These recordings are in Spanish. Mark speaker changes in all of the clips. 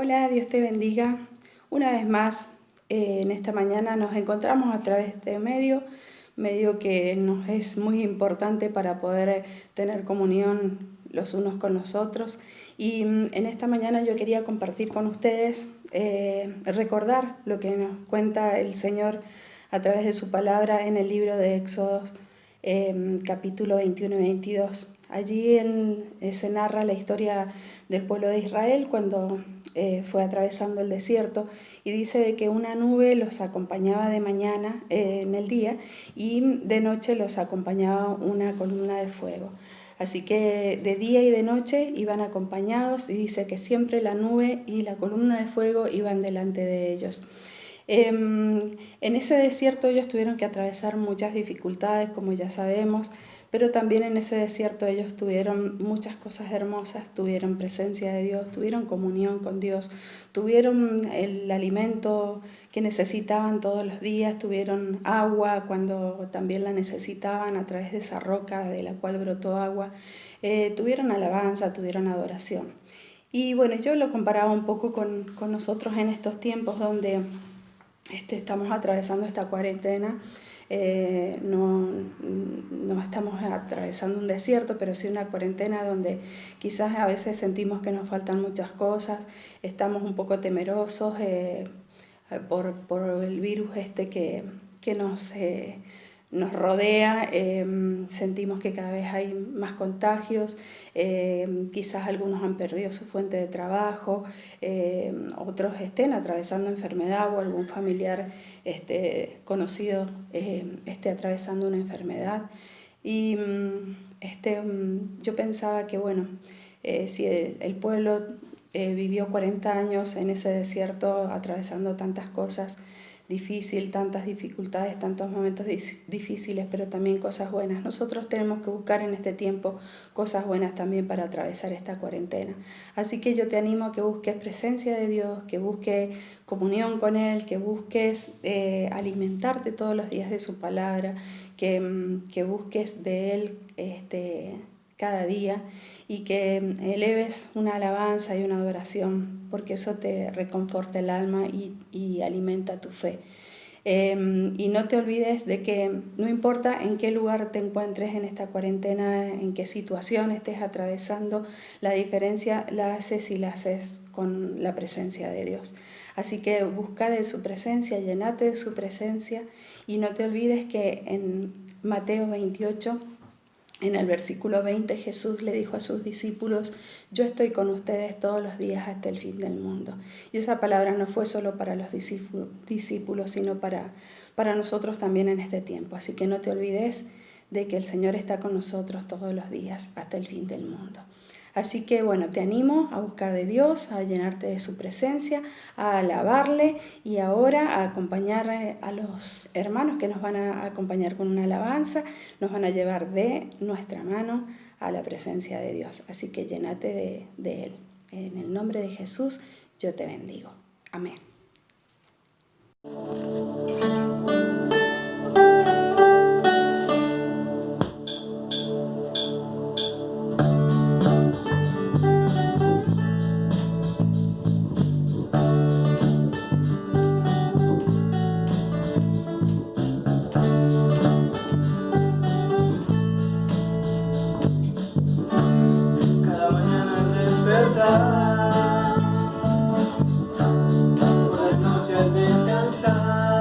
Speaker 1: Hola, Dios te bendiga. Una vez más, en esta mañana nos encontramos a través de este medio que nos es muy importante para poder tener comunión los unos con los otros. Y en esta mañana yo quería compartir con ustedes, recordar lo que nos cuenta el Señor a través de su palabra en el libro de Éxodo, capítulo 21 y 22. Allí se narra la historia del pueblo de Israel cuando fue atravesando el desierto, y dice de que una nube los acompañaba de mañana en el día, y de noche los acompañaba una columna de fuego. Así que de día y de noche iban acompañados, y dice que siempre la nube y la columna de fuego iban delante de ellos. En ese desierto ellos tuvieron que atravesar muchas dificultades, como ya sabemos, pero también en ese desierto ellos tuvieron muchas cosas hermosas, tuvieron presencia de Dios, tuvieron comunión con Dios, tuvieron el alimento que necesitaban todos los días, tuvieron agua cuando también la necesitaban a través de esa roca de la cual brotó agua, tuvieron alabanza, tuvieron adoración. Y bueno, yo lo comparaba un poco con nosotros en estos tiempos donde estamos atravesando esta cuarentena. No estamos atravesando un desierto, pero sí una cuarentena donde quizás a veces sentimos que nos faltan muchas cosas, estamos un poco temerosos por el virus que nos rodea, sentimos que cada vez hay más contagios, quizás algunos han perdido su fuente de trabajo, otros estén atravesando enfermedad o algún familiar conocido esté atravesando una enfermedad. Y yo pensaba que bueno, si el pueblo vivió 40 años en ese desierto atravesando tantas cosas difíciles, tantas dificultades, tantos momentos difíciles, pero también cosas buenas. Nosotros tenemos que buscar en este tiempo cosas buenas también para atravesar esta cuarentena. Así que yo te animo a que busques presencia de Dios, que busques comunión con Él, que busques alimentarte todos los días de su palabra, que busques de Él cada día, y que eleves una alabanza y una adoración, porque eso te reconforta el alma y alimenta tu fe. Y no te olvides de que no importa en qué lugar te encuentres en esta cuarentena, en qué situación estés atravesando, la diferencia la haces y la haces con la presencia de Dios. Así que busca de su presencia, llénate de su presencia, y no te olvides que en Mateo 28, en el versículo 20, Jesús le dijo a sus discípulos: yo estoy con ustedes todos los días hasta el fin del mundo. Y esa palabra no fue solo para los discípulos, sino para nosotros también en este tiempo. Así que no te olvides de que el Señor está con nosotros todos los días hasta el fin del mundo. Así que bueno, te animo a buscar de Dios, a llenarte de su presencia, a alabarle, y ahora a acompañar a los hermanos que nos van a acompañar con una alabanza, nos van a llevar de nuestra mano a la presencia de Dios. Así que llénate de Él. En el nombre de Jesús yo te bendigo. Amén.
Speaker 2: Cada mañana al despertar, por las noches al descansar,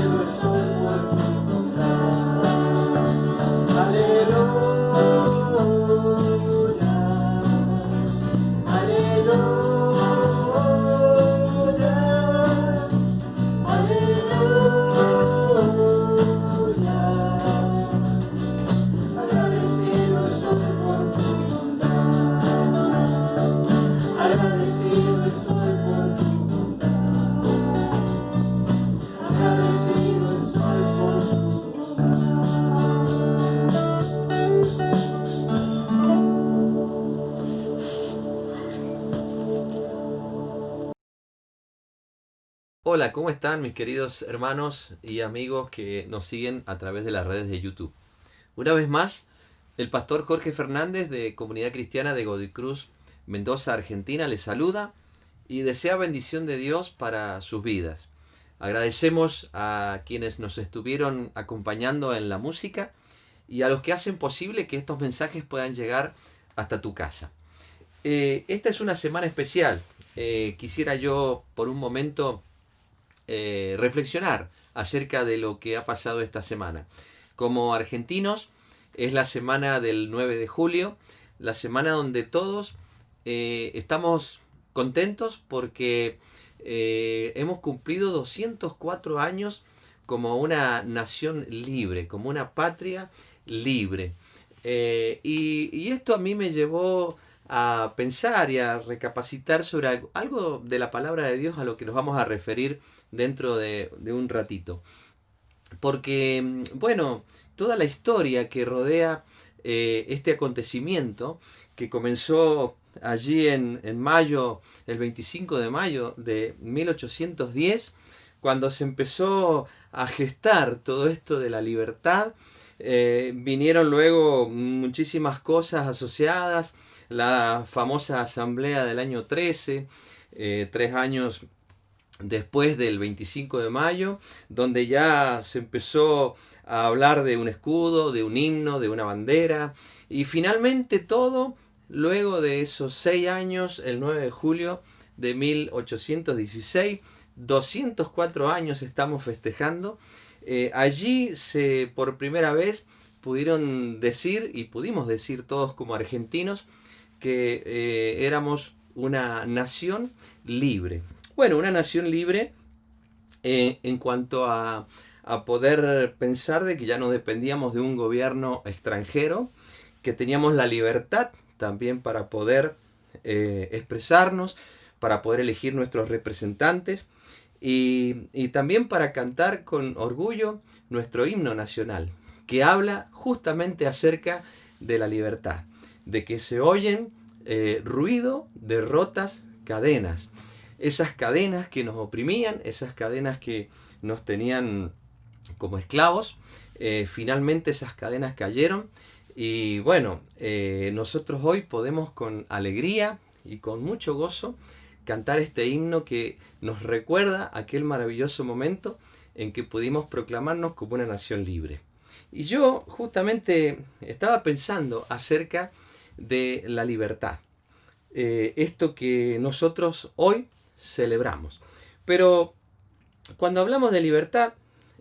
Speaker 2: cielo estoy por encontrar. Aleluya, aleluya, aleluya. Agradecido estoy por tu bondad. Agradecido estoy por tu bondad. Agradecido estoy por tu
Speaker 3: Hola, ¿cómo están mis queridos hermanos y amigos que nos siguen a través de las redes de YouTube? Una vez más, el pastor Jorge Fernández de Comunidad Cristiana de Godoy Cruz, Mendoza, Argentina, les saluda y desea bendición de Dios para sus vidas. Agradecemos a quienes nos estuvieron acompañando en la música y a los que hacen posible que estos mensajes puedan llegar hasta tu casa. Esta es una semana especial. Quisiera yo por un momento reflexionar acerca de lo que ha pasado esta semana. Como argentinos, es la semana del 9 de julio, la semana donde todos estamos contentos porque hemos cumplido 204 años como una nación libre, como una patria libre. Y esto a mí me llevó a pensar y a recapacitar sobre algo de la palabra de Dios a lo que nos vamos a referir dentro de un ratito. Porque, bueno, toda la historia que rodea este acontecimiento, que comenzó allí en mayo, el 25 de mayo de 1810, cuando se empezó a gestar todo esto de la libertad, vinieron luego muchísimas cosas asociadas, la famosa asamblea del año 13, 3 años después del 25 de mayo, donde ya se empezó a hablar de un escudo, de un himno, de una bandera, y finalmente todo, luego de esos 6 años, el 9 de julio de 1816, 204 años estamos festejando, allí por primera vez pudieron decir, y pudimos decir todos como argentinos, que éramos una nación libre. Bueno, una nación libre en cuanto a poder pensar de que ya no dependíamos de un gobierno extranjero, que teníamos la libertad también para poder expresarnos, para poder elegir nuestros representantes y también para cantar con orgullo nuestro himno nacional, que habla justamente acerca de la libertad, de que se oyen ruido de rotas cadenas. Esas cadenas que nos oprimían, esas cadenas que nos tenían como esclavos, finalmente esas cadenas cayeron y bueno, nosotros hoy podemos con alegría y con mucho gozo cantar este himno que nos recuerda aquel maravilloso momento en que pudimos proclamarnos como una nación libre. Y yo justamente estaba pensando acerca de la libertad, esto que nosotros hoy celebramos. Pero cuando hablamos de libertad,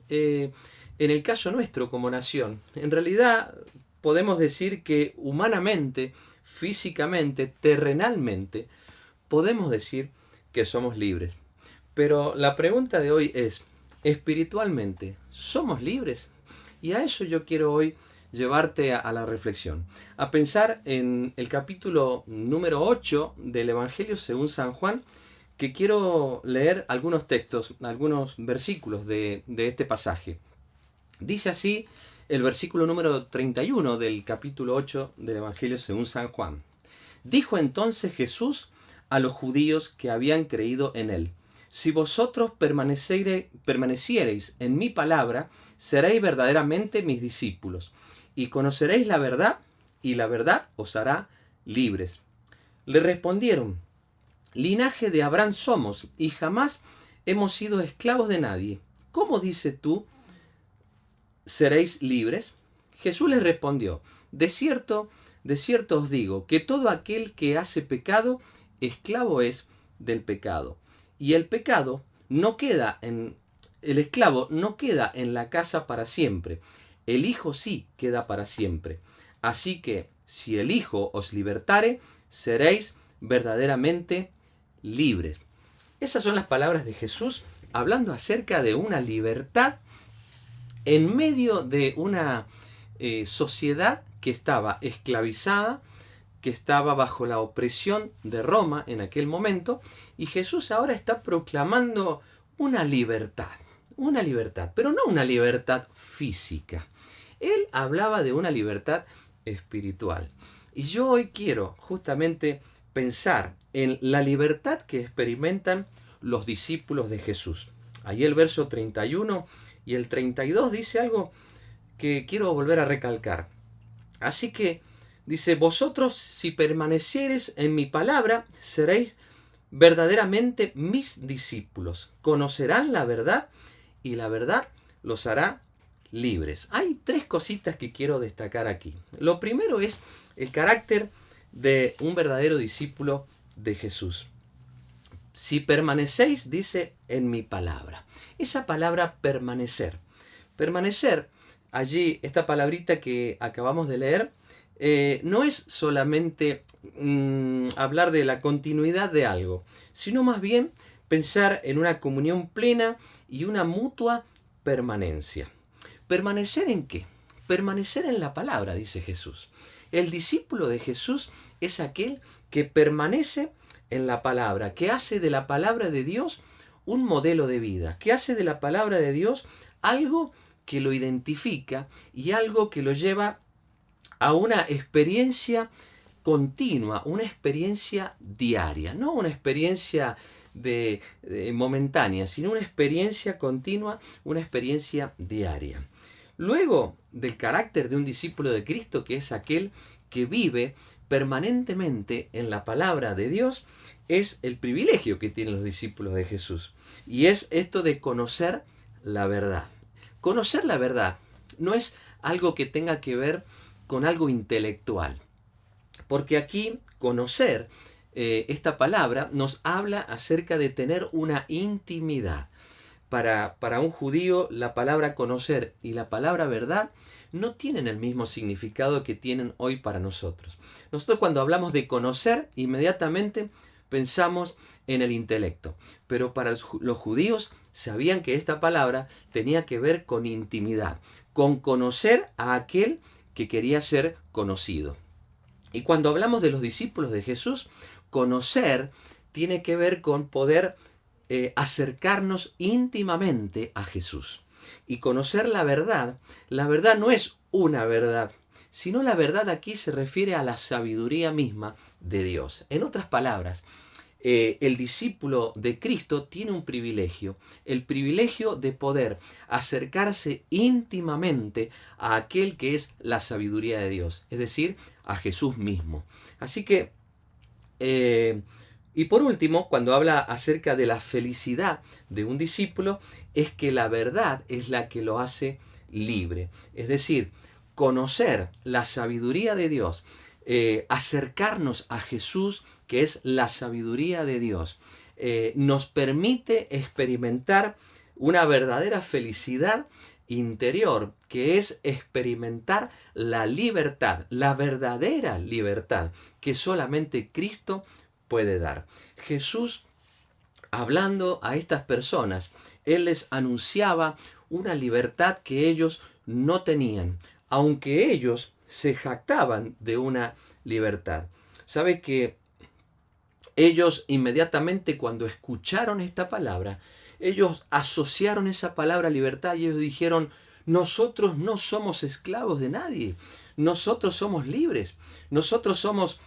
Speaker 3: en el caso nuestro como nación, en realidad podemos decir que humanamente, físicamente, terrenalmente, podemos decir que somos libres. Pero la pregunta de hoy es, espiritualmente, ¿somos libres? Y a eso yo quiero hoy llevarte a la reflexión, a pensar en el capítulo número 8 del Evangelio según San Juan, que quiero leer algunos textos, algunos versículos de este pasaje. Dice así el versículo número 31 del capítulo 8 del Evangelio según San Juan. Dijo entonces Jesús a los judíos que habían creído en él: si vosotros permaneciereis en mi palabra, seréis verdaderamente mis discípulos, y conoceréis la verdad, y la verdad os hará libres. Le respondieron: linaje de Abraham somos, y jamás hemos sido esclavos de nadie. ¿Cómo dices tú, seréis libres? Jesús les respondió: de cierto os digo, que todo aquel que hace pecado, esclavo es del pecado. Y el pecado no queda en el esclavo no queda en la casa para siempre, el Hijo sí queda para siempre. Así que si el Hijo os libertare, seréis verdaderamente libres. Esas son las palabras de Jesús hablando acerca de una libertad en medio de una sociedad que estaba esclavizada, que estaba bajo la opresión de Roma en aquel momento, y Jesús ahora está proclamando una libertad, pero no una libertad física. Él hablaba de una libertad espiritual. Y yo hoy quiero justamente pensar en la libertad que experimentan los discípulos de Jesús. Ahí el verso 31 y el 32 dice algo que quiero volver a recalcar. Así que dice, vosotros si permaneciereis en mi palabra, seréis verdaderamente mis discípulos. Conocerán la verdad y la verdad los hará libres. Hay tres cositas que quiero destacar aquí. Lo primero es el carácter de un verdadero discípulo de Jesús. Si permanecéis, dice, en mi palabra. Esa palabra permanecer. Permanecer, allí, esta palabrita que acabamos de leer, no es solamente hablar de la continuidad de algo, sino más bien pensar en una comunión plena y una mutua permanencia. ¿Permanecer en qué? Permanecer en la palabra, dice Jesús. El discípulo de Jesús es aquel que permanece en la palabra, que hace de la palabra de Dios un modelo de vida, que hace de la palabra de Dios algo que lo identifica y algo que lo lleva a una experiencia continua, una experiencia diaria, no una experiencia momentánea, sino una experiencia continua, una experiencia diaria. Luego del carácter de un discípulo de Cristo, que es aquel que vive permanentemente en la palabra de Dios, es el privilegio que tienen los discípulos de Jesús. Y es esto de conocer la verdad. Conocer la verdad no es algo que tenga que ver con algo intelectual. Porque aquí conocer, esta palabra nos habla acerca de tener una intimidad. Para un judío la palabra conocer y la palabra verdad no tienen el mismo significado que tienen hoy para nosotros. Nosotros cuando hablamos de conocer, inmediatamente pensamos en el intelecto. Pero para los judíos sabían que esta palabra tenía que ver con intimidad, con conocer a aquel que quería ser conocido. Y cuando hablamos de los discípulos de Jesús, conocer tiene que ver con poder acercarnos íntimamente a Jesús. Y conocer la verdad no es una verdad, sino la verdad aquí se refiere a la sabiduría misma de Dios. En otras palabras, el discípulo de Cristo tiene un privilegio, el privilegio de poder acercarse íntimamente a aquel que es la sabiduría de Dios, es decir, a Jesús mismo. Así que, y por último, cuando habla acerca de la felicidad de un discípulo, es que la verdad es la que lo hace libre. Es decir, conocer la sabiduría de Dios, acercarnos a Jesús, que es la sabiduría de Dios, nos permite experimentar una verdadera felicidad interior, que es experimentar la libertad, la verdadera libertad que solamente Cristo puede dar. Jesús, hablando a estas personas, Él les anunciaba una libertad que ellos no tenían, aunque ellos se jactaban de una libertad. ¿Sabe que ellos inmediatamente cuando escucharon esta palabra, ellos asociaron esa palabra libertad y ellos dijeron, nosotros no somos esclavos de nadie, nosotros somos libres, nosotros somos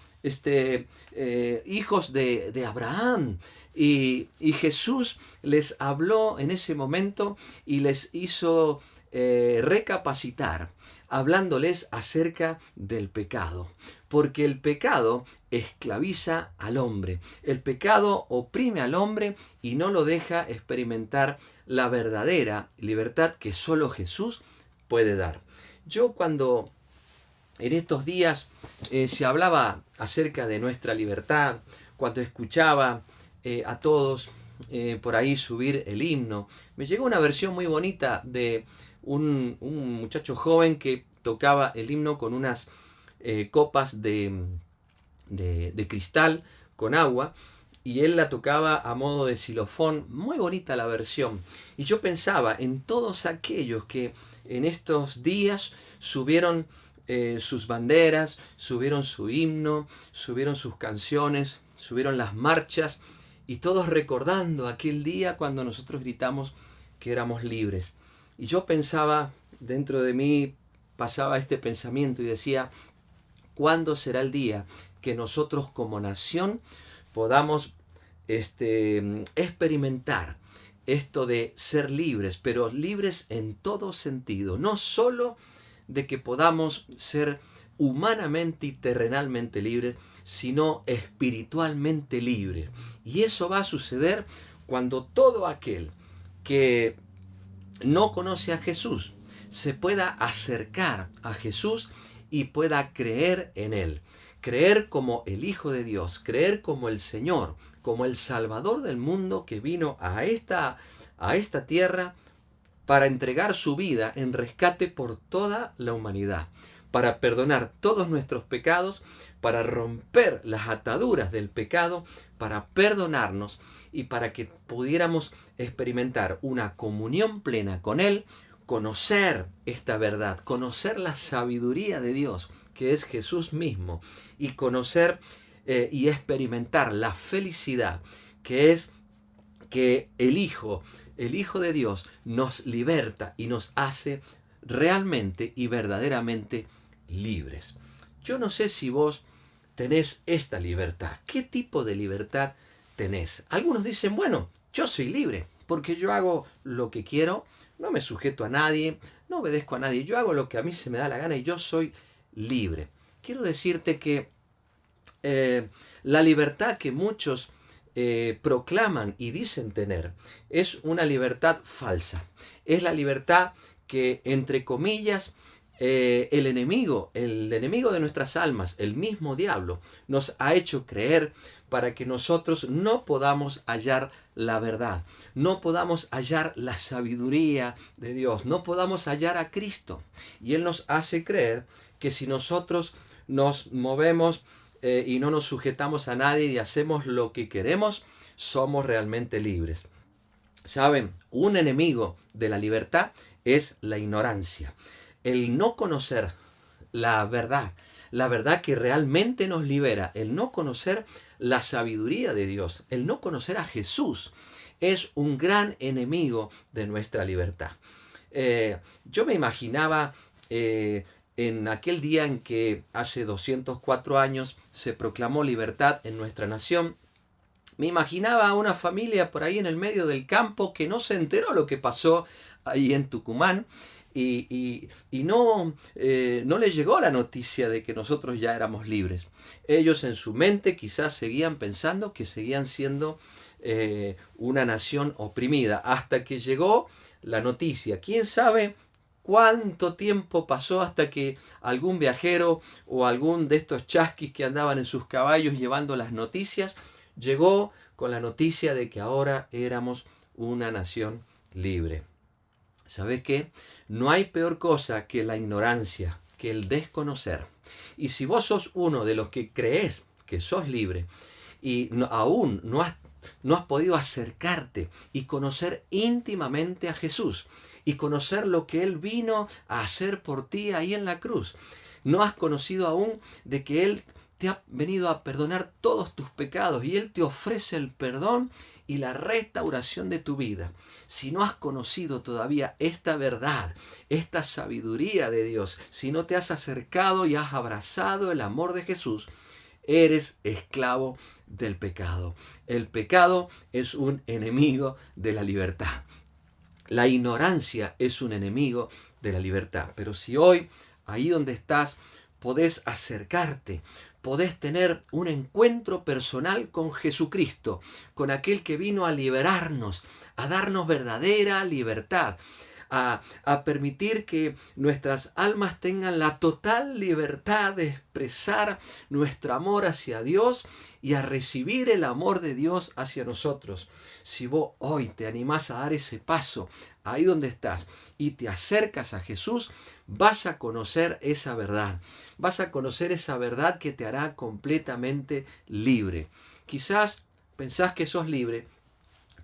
Speaker 3: hijos de Abraham. Y Jesús les habló en ese momento y les hizo recapacitar, hablándoles acerca del pecado. Porque el pecado esclaviza al hombre. El pecado oprime al hombre y no lo deja experimentar la verdadera libertad que solo Jesús puede dar. Yo cuando en estos días se hablaba acerca de nuestra libertad, cuando escuchaba a todos por ahí subir el himno, me llegó una versión muy bonita de un muchacho joven que tocaba el himno con unas copas de cristal con agua, y él la tocaba a modo de xilofón. Muy bonita la versión. Y yo pensaba en todos aquellos que en estos días subieron sus banderas, subieron su himno, subieron sus canciones, subieron las marchas, y todos recordando aquel día cuando nosotros gritamos que éramos libres. Y yo pensaba, dentro de mí pasaba este pensamiento y decía, ¿cuándo será el día que nosotros como nación podamos experimentar esto de ser libres, pero libres en todo sentido? No solo de que podamos ser humanamente y terrenalmente libres, sino espiritualmente libres. Y eso va a suceder cuando todo aquel que no conoce a Jesús se pueda acercar a Jesús y pueda creer en Él. Creer como el Hijo de Dios, creer como el Señor, como el Salvador del mundo que vino a esta tierra para entregar su vida en rescate por toda la humanidad, para perdonar todos nuestros pecados, para romper las ataduras del pecado, para perdonarnos y para que pudiéramos experimentar una comunión plena con Él, conocer esta verdad, conocer la sabiduría de Dios, que es Jesús mismo, y conocer y experimentar la felicidad, que es que el Hijo de Dios nos liberta y nos hace realmente y verdaderamente libres. Yo no sé si vos tenés esta libertad. ¿Qué tipo de libertad tenés? Algunos dicen, bueno, yo soy libre porque yo hago lo que quiero, no me sujeto a nadie, no obedezco a nadie, yo hago lo que a mí se me da la gana y yo soy libre. Quiero decirte que la libertad que muchos proclaman y dicen tener es una libertad falsa. Es la libertad que, entre comillas, el enemigo de nuestras almas, el mismo diablo, nos ha hecho creer para que nosotros no podamos hallar la verdad, no podamos hallar la sabiduría de Dios, no podamos hallar a Cristo. Y Él nos hace creer que si nosotros nos movemos y no nos sujetamos a nadie y hacemos lo que queremos, somos realmente libres. ¿Saben? Un enemigo de la libertad es la ignorancia. El no conocer la verdad que realmente nos libera, el no conocer la sabiduría de Dios, el no conocer a Jesús, es un gran enemigo de nuestra libertad. Yo me imaginaba en aquel día en que hace 204 años se proclamó libertad en nuestra nación. Me imaginaba a una familia por ahí en el medio del campo que no se enteró lo que pasó ahí en Tucumán y no le llegó la noticia de que nosotros ya éramos libres. Ellos en su mente quizás seguían pensando que seguían siendo una nación oprimida, hasta que llegó la noticia. ¿Quién sabe cuánto tiempo pasó hasta que algún viajero o algún de estos chasquis que andaban en sus caballos llevando las noticias llegó con la noticia de que ahora éramos una nación libre? ¿Sabes qué? No hay peor cosa que la ignorancia, que el desconocer. Y si vos sos uno de los que crees que sos libre y aún no has podido acercarte y conocer íntimamente a Jesús y conocer lo que Él vino a hacer por ti ahí en la cruz, no has conocido aún de que Él te ha venido a perdonar todos tus pecados y Él te ofrece el perdón y la restauración de tu vida. Si no has conocido todavía esta verdad, esta sabiduría de Dios, si no te has acercado y has abrazado el amor de Jesús, eres esclavo del pecado. El pecado es un enemigo de la libertad. La ignorancia es un enemigo de la libertad. Pero si hoy, ahí donde estás, podés acercarte, podés tener un encuentro personal con Jesucristo, con aquel que vino a liberarnos, a darnos verdadera libertad, a permitir que nuestras almas tengan la total libertad de expresar nuestro amor hacia Dios y a recibir el amor de Dios hacia nosotros. Si vos hoy te animás a dar ese paso, ahí donde estás, y te acercas a Jesús, vas a conocer esa verdad. Vas a conocer esa verdad que te hará completamente libre. Quizás pensás que sos libre,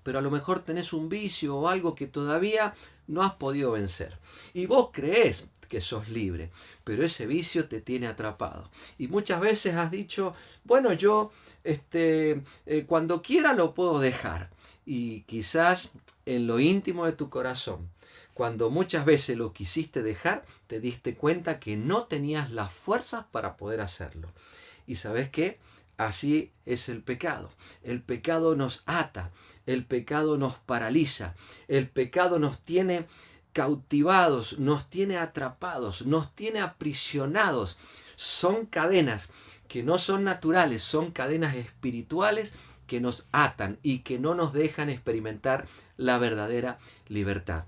Speaker 3: pero a lo mejor tenés un vicio o algo que todavía no has podido vencer. Y vos creés que sos libre, pero ese vicio te tiene atrapado. Y muchas veces has dicho, bueno, yo cuando quiera lo puedo dejar. Y quizás en lo íntimo de tu corazón, cuando muchas veces lo quisiste dejar, te diste cuenta que no tenías las fuerzas para poder hacerlo. ¿Y sabes qué? Así es el pecado. El pecado nos ata, el pecado nos paraliza, el pecado nos tiene cautivados, nos tiene atrapados, nos tiene aprisionados. Son cadenas que no son naturales, son cadenas espirituales que nos atan y que no nos dejan experimentar la verdadera libertad.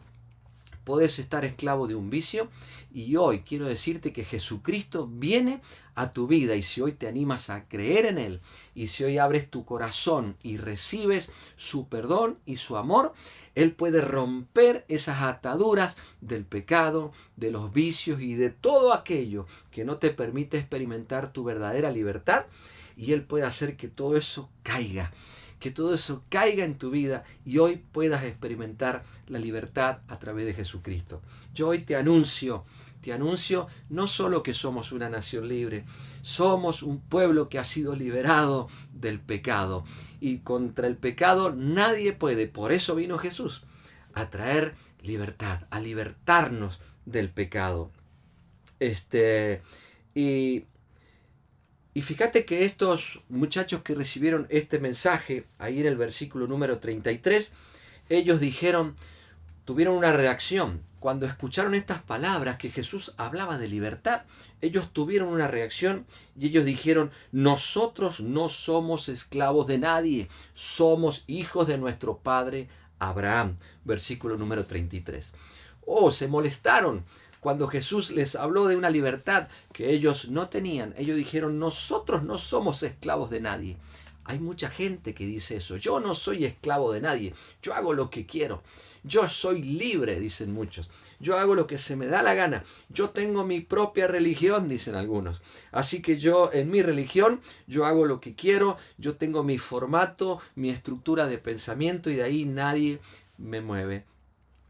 Speaker 3: Podés estar esclavo de un vicio y hoy quiero decirte que Jesucristo viene a tu vida, y si hoy te animas a creer en Él y si hoy abres tu corazón y recibes su perdón y su amor, Él puede romper esas ataduras del pecado, de los vicios y de todo aquello que no te permite experimentar tu verdadera libertad, y Él puede hacer que todo eso caiga. Que todo eso caiga en tu vida y hoy puedas experimentar la libertad a través de Jesucristo. Yo hoy te anuncio no solo que somos una nación libre, somos un pueblo que ha sido liberado del pecado. Y contra el pecado nadie puede, por eso vino Jesús, a traer libertad, a libertarnos del pecado. Y fíjate que estos muchachos que recibieron este mensaje, ahí en el versículo número 33, ellos tuvieron una reacción. Cuando escucharon estas palabras que Jesús hablaba de libertad, ellos tuvieron una reacción y ellos dijeron, nosotros no somos esclavos de nadie, somos hijos de nuestro padre Abraham. Versículo número 33. Se molestaron. Cuando Jesús les habló de una libertad que ellos no tenían, ellos dijeron, nosotros no somos esclavos de nadie. Hay mucha gente que dice eso, yo no soy esclavo de nadie, yo hago lo que quiero, yo soy libre, dicen muchos, yo hago lo que se me da la gana, yo tengo mi propia religión, dicen algunos. Así que yo en mi religión, yo hago lo que quiero, yo tengo mi formato, mi estructura de pensamiento y de ahí nadie me mueve.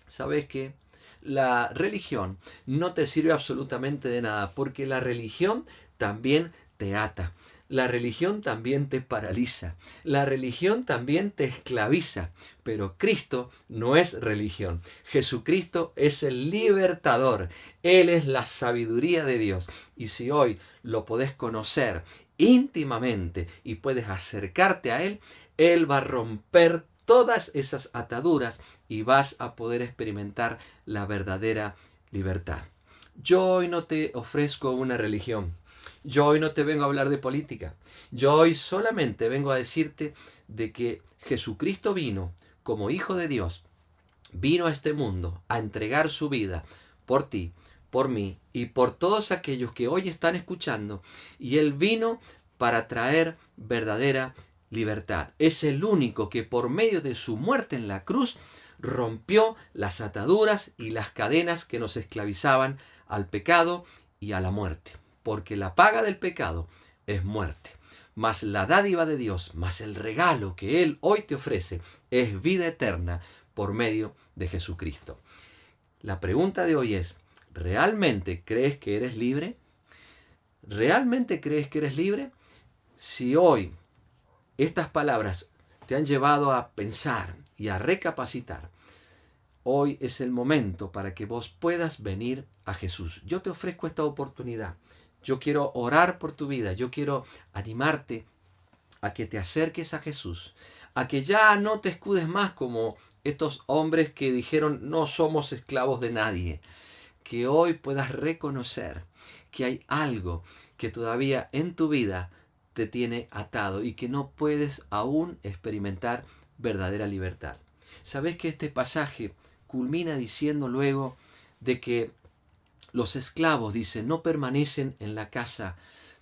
Speaker 3: ¿Sabes qué? La religión no te sirve absolutamente de nada, porque la religión también te ata, la religión también te paraliza, la religión también te esclaviza, pero Cristo no es religión. Jesucristo es el libertador, Él es la sabiduría de Dios, y si hoy lo podés conocer íntimamente y puedes acercarte a Él, Él va a romper todas esas ataduras y vas a poder experimentar la verdadera libertad. Yo hoy no te ofrezco una religión. Yo hoy no te vengo a hablar de política. Yo hoy solamente vengo a decirte de que Jesucristo vino como Hijo de Dios, vino a este mundo a entregar su vida por ti, por mí y por todos aquellos que hoy están escuchando. Y Él vino para traer verdadera libertad. Es el único que por medio de su muerte en la cruz rompió las ataduras y las cadenas que nos esclavizaban al pecado y a la muerte. Porque la paga del pecado es muerte. Mas la dádiva de Dios, más el regalo que Él hoy te ofrece, es vida eterna por medio de Jesucristo. La pregunta de hoy es, ¿realmente crees que eres libre? ¿Realmente crees que eres libre? Si hoy estas palabras te han llevado a pensar y a recapacitar, hoy es el momento para que vos puedas venir a Jesús. Yo te ofrezco esta oportunidad. Yo quiero orar por tu vida. Yo quiero animarte a que te acerques a Jesús. A que ya no te escudes más como estos hombres que dijeron no somos esclavos de nadie. Que hoy puedas reconocer que hay algo que todavía en tu vida te tiene atado y que no puedes aún experimentar verdadera libertad. ¿Sabes que este pasaje culmina diciendo luego de que los esclavos, dice, no permanecen en la casa,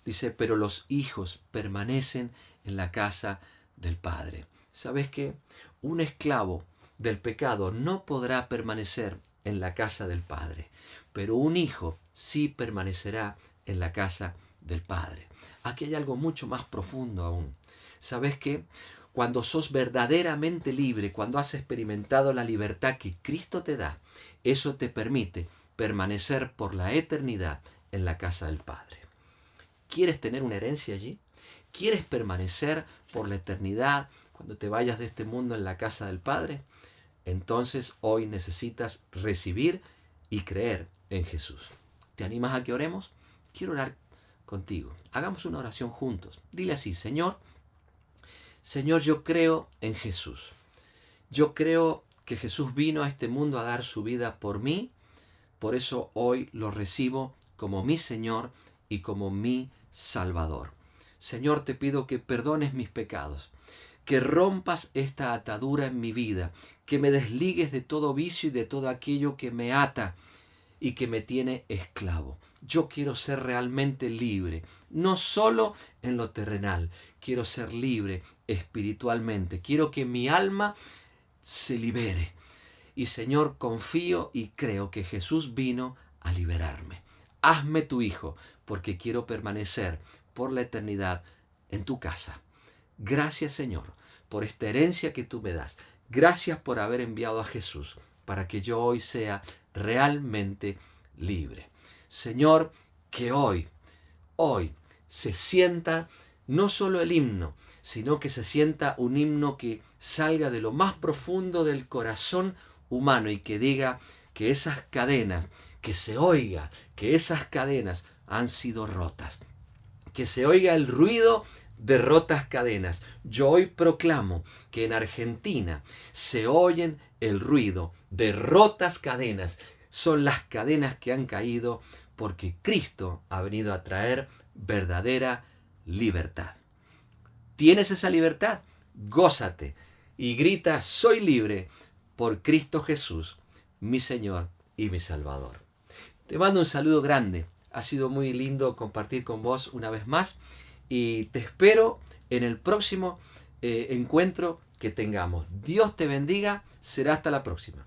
Speaker 3: dice, pero los hijos permanecen en la casa del Padre. ¿Sabes qué? Un esclavo del pecado no podrá permanecer en la casa del Padre, pero un hijo sí permanecerá en la casa del Padre. Aquí hay algo mucho más profundo aún. ¿Sabes qué? Cuando sos verdaderamente libre, cuando has experimentado la libertad que Cristo te da, eso te permite permanecer por la eternidad en la casa del Padre. ¿Quieres tener una herencia allí? ¿Quieres permanecer por la eternidad cuando te vayas de este mundo en la casa del Padre? Entonces hoy necesitas recibir y creer en Jesús. ¿Te animas a que oremos? Quiero orar contigo. Hagamos una oración juntos. Dile así: Señor, yo creo en Jesús. Yo creo que Jesús vino a este mundo a dar su vida por mí. Por eso hoy lo recibo como mi Señor y como mi Salvador. Señor, te pido que perdones mis pecados, que rompas esta atadura en mi vida, que me desligues de todo vicio y de todo aquello que me ata y que me tiene esclavo. Yo quiero ser realmente libre, no solo en lo terrenal, quiero ser libre espiritualmente. Quiero que mi alma se libere. Y Señor, confío y creo que Jesús vino a liberarme. Hazme tu hijo, porque quiero permanecer por la eternidad en tu casa. Gracias, Señor, por esta herencia que tú me das. Gracias por haber enviado a Jesús para que yo hoy sea realmente libre. Señor, que hoy se sienta no solo el himno, sino que se sienta un himno que salga de lo más profundo del corazón humano y que diga que esas cadenas, que se oiga que esas cadenas han sido rotas. Que se oiga el ruido de rotas cadenas. Yo hoy proclamo que en Argentina se oyen el ruido de rotas cadenas. Son las cadenas que han caído porque Cristo ha venido a traer verdadera libertad. ¿Tienes esa libertad? Gózate y grita: soy libre por Cristo Jesús, mi Señor y mi Salvador. Te mando un saludo grande. Ha sido muy lindo compartir con vos una vez más y te espero en el próximo encuentro que tengamos. Dios te bendiga. Será hasta la próxima.